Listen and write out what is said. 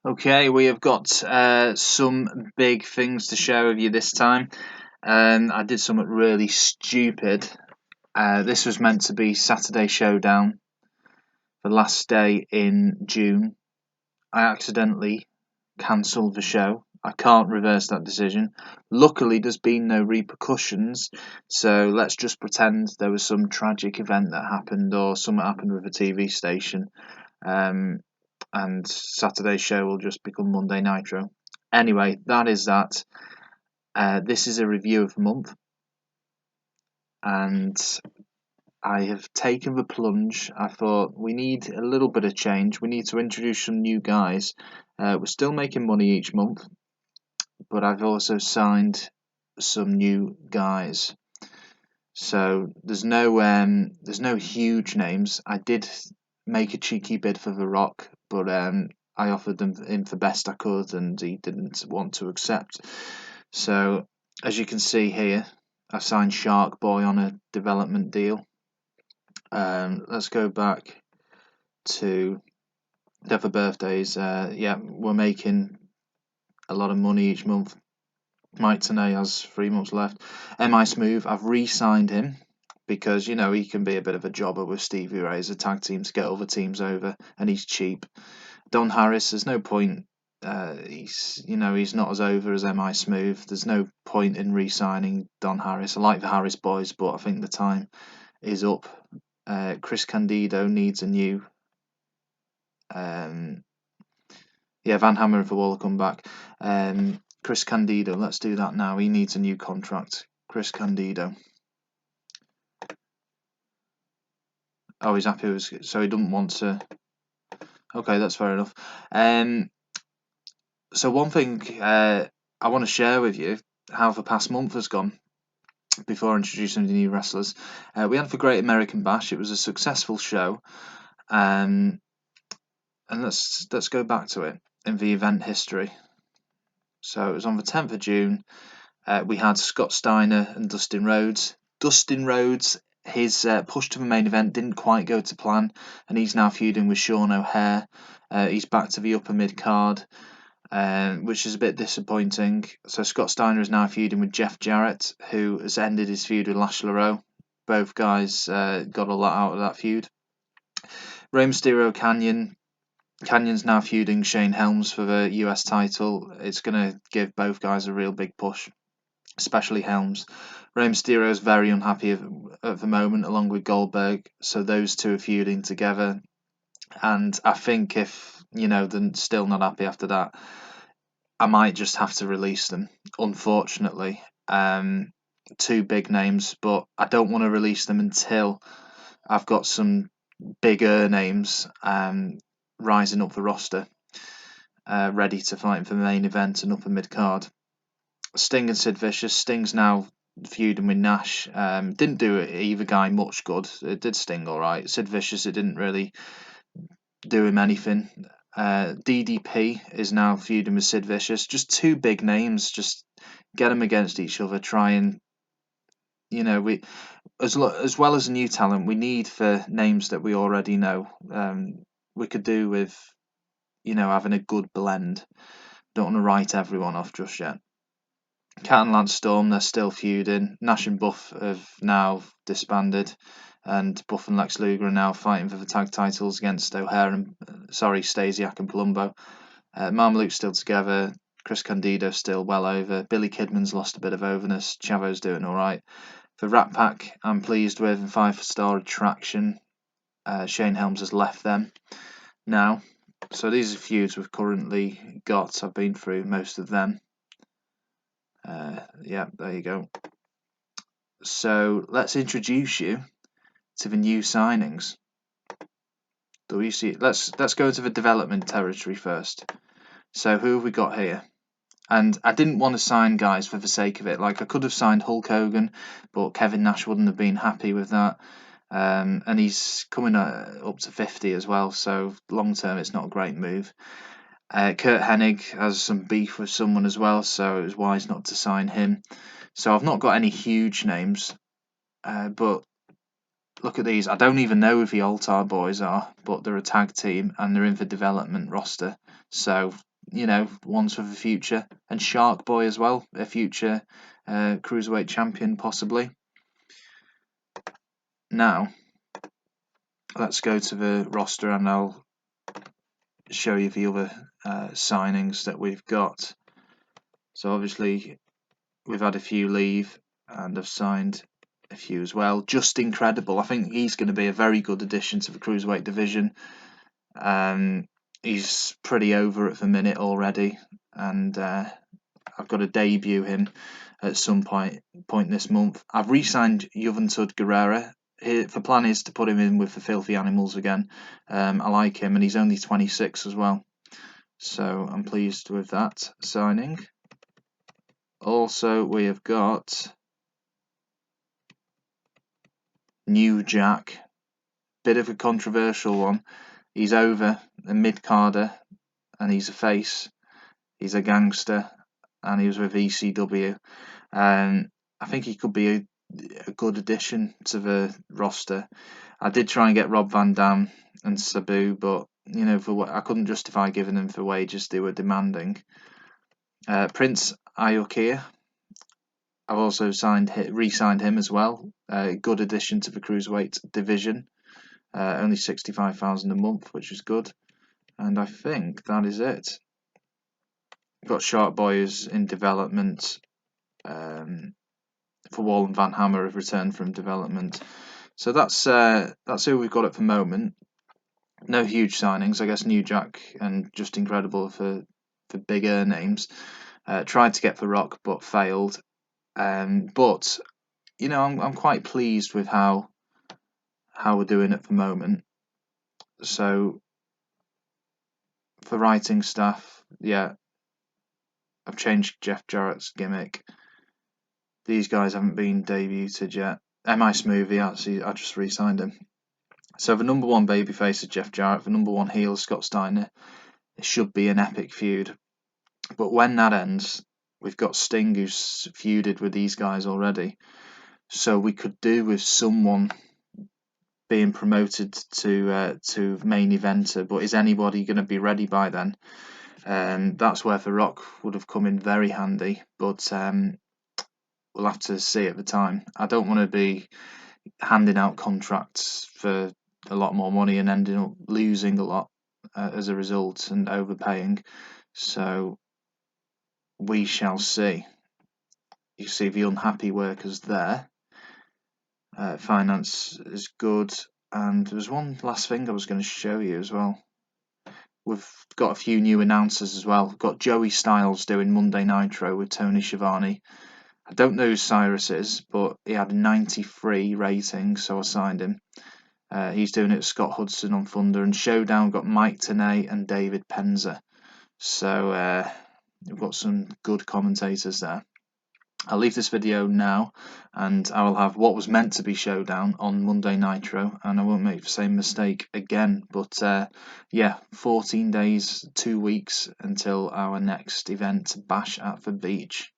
Okay, we have got some big things to share with you this time. I did something really stupid. This was meant to be Saturday Showdown, the last day in June. I accidentally cancelled the show. I can't reverse that decision. Luckily, there's been no repercussions, so let's just pretend there was some tragic event that happened or something happened with a TV station. And Saturday's show will just become Monday Nitro. Anyway, that is that. This is a review of the month, and I have taken the plunge. I thought we need a little bit of change. We need to introduce some new guys. We're still making money each month, but I've also signed some new guys. So there's no huge names. I did make a cheeky bid for The Rock, but I offered him the best I could, and he didn't want to accept. So as you can see here, I signed Shark Boy on a development deal. Let's go back to the birthdays. Yeah, we're making a lot of money each month. Mike Tenay has 3 months left. Mi Smooth, I've re-signed him because he can be a bit of a jobber with Stevie Ray as a tag team to get other teams over, and he's cheap. Don Harris, there's no point. He's not as over as Mi Smooth. There's no point in re-signing Don Harris. I like the Harris boys, but I think the time is up. Chris Candido needs a new. Van Hammer and Waller come back. Chris Candido, let's do that now. He needs a new contract. Chris Candido. Oh, he's happy with, so he doesn't want to. Okay, that's fair enough. So one thing I want to share with you how the past month has gone before introducing the new wrestlers. We had the Great American Bash. It was a successful show, and let's go back to it in the event history. So it was on the 10th of June. We had Scott Steiner and Dustin Rhodes. Dustin Rhodes, his push to the main event didn't quite go to plan, and he's now feuding with Sean O'Haire. He's back to the upper mid card, which is a bit disappointing. So Scott Steiner is now feuding with Jeff Jarrett, who has ended his feud with Lash LaRoe. Both guys got a lot out of that feud. Rey Mysterio Kanyon. Canyon's now feuding Shane Helms for the US title. It's going to give both guys a real big push, especially Helms. Rey Mysterio is very unhappy at the moment, along with Goldberg. So those two are feuding together. And I think if, they're still not happy after that, I might just have to release them, unfortunately. Two big names, but I don't want to release them until I've got some bigger names rising up the roster, ready to fight for the main event and upper mid card. Sting and Sid Vicious. Sting's now feuding with Nash. Didn't do either guy much good. It did Sting all right. Sid Vicious, it didn't really do him anything. DDP is now feuding with Sid Vicious. Just two big names. Just get them against each other. Try and we as well as new talent, we need for names that we already know. We could do with having a good blend. Don't want to write everyone off just yet. Cat and Lance Storm, they're still feuding. Nash and Buff have now disbanded, and Buff and Lex Luger are now fighting for the tag titles against O'Haire and Stasiak and Palumbo. Marmaluke's still together. Chris Candido still well over. Billy Kidman's lost a bit of overness. Chavo's doing all right. The Rat Pack, I'm pleased with. And 5-star attraction. Shane Helms has left them now. So these are feuds we've currently got. I've been through most of them. There you go. So let's introduce you to the new signings. Let's go to the development territory first. So who have we got here? And I didn't want to sign guys for the sake of it. Like I could have signed Hulk Hogan, but Kevin Nash wouldn't have been happy with that. And he's coming up to 50 as well. So long term, it's not a great move. Kurt Hennig has some beef with someone as well, so it was wise not to sign him. So I've not got any huge names, but look at these. I don't even know who the Altar Boys are, but they're a tag team and they're in the development roster. So ones for the future. And Shark Boy as well, a future Cruiserweight champion possibly. Now, let's go to the roster and I'll show you the other signings that we've got. So obviously we've had a few leave and I've signed a few as well. Just Incredible. I think he's going to be a very good addition to the Cruiserweight division. He's pretty over at the minute already, and I've got to debut him at some point this month. I've re-signed Juventud Guerrera. The plan is to put him in with the Filthy Animals again. I like him, and he's only 26 as well, so I'm pleased with that signing. Also, we have got New Jack, bit of a controversial one. He's over, a mid-carder, and he's a face. He's a gangster, and he was with ECW. I think he could be a good addition to the roster. I did try and get Rob Van Dam and Sabu, but I couldn't justify giving them for wages they were demanding. Prince Iaukea, I've also re-signed him as well. Good addition to the Cruiserweight division. Only 65,000 a month, which is good. And I think that is it. Got Shark Boys in development. For Wall and Van Hammer have returned from development. So that's who we've got at the moment. No huge signings. I guess New Jack and Just Incredible for bigger names. Tried to get for Rock but failed. But I'm quite pleased with how we're doing at the moment. So for writing staff, yeah, I've changed Jeff Jarrett's gimmick. These guys haven't been debuted yet. M.I. Smoothie, actually, I just re-signed him. So the number one babyface is Jeff Jarrett, the number one heel is Scott Steiner. It should be an epic feud. But when that ends, we've got Sting, who's feuded with these guys already. So we could do with someone being promoted to main eventer, but is anybody going to be ready by then? That's where The Rock would have come in very handy, but we'll have to see at the time. I don't want to be handing out contracts for a lot more money and ending up losing a lot as a result and overpaying. So we shall see. You see the unhappy workers there. Finance is good. And there's one last thing I was going to show you as well. We've got a few new announcers as well. We've got Joey Styles doing Monday Nitro with Tony Schiavone. I don't know who Cyrus is, but he had a 93 rating, so I signed him. He's doing it with Scott Hudson on Thunder, and Showdown got Mike Tenay and David Penza. So we've got some good commentators there. I'll leave this video now, and I will have what was meant to be Showdown on Monday Nitro, and I won't make the same mistake again. But yeah, 14 days, 2 weeks until our next event, Bash at the Beach.